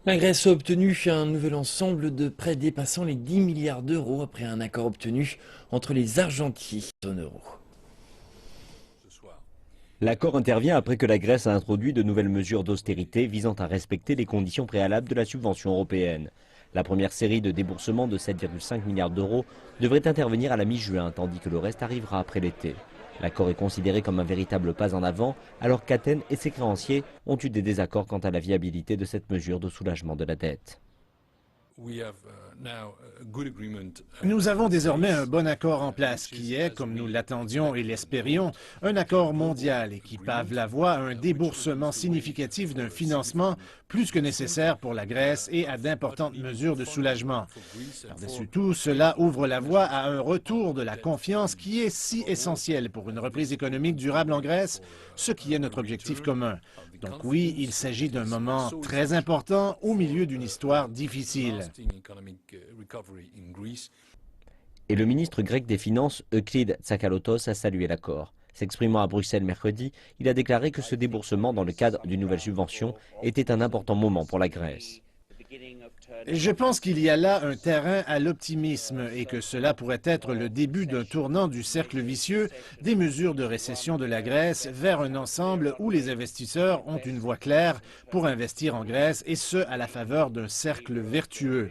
La Grèce a obtenu un nouvel ensemble de prêts dépassant les 10 milliards d'euros après un accord obtenu entre les argentiers de la zone euro. L'accord intervient après que la Grèce a introduit de nouvelles mesures d'austérité visant à respecter les conditions préalables de la subvention européenne. La première série de déboursements de 7,5 milliards d'euros devrait intervenir à la mi-juin, tandis que le reste arrivera après l'été. L'accord est considéré comme un véritable pas en avant, alors qu'Athènes et ses créanciers ont eu des désaccords quant à la viabilité de cette mesure de soulagement de la dette. Nous avons désormais un bon accord en place qui est, comme nous l'attendions et l'espérions, un accord mondial et qui pave la voie à un déboursement significatif d'un financement plus que nécessaire pour la Grèce et à d'importantes mesures de soulagement. Par-dessus tout, cela ouvre la voie à un retour de la confiance qui est si essentiel pour une reprise économique durable en Grèce, ce qui est notre objectif commun. Donc oui, il s'agit d'un moment très important au milieu d'une histoire difficile. Et le ministre grec des Finances, Euclide Tsakalotos, a salué l'accord. S'exprimant à Bruxelles mercredi, il a déclaré que ce déboursement dans le cadre d'une nouvelle subvention était un important moment pour la Grèce. Je pense qu'il y a là un terrain à l'optimisme et que cela pourrait être le début d'un tournant du cercle vicieux des mesures de récession de la Grèce vers un ensemble où les investisseurs ont une voie claire pour investir en Grèce et ce, à la faveur d'un cercle vertueux.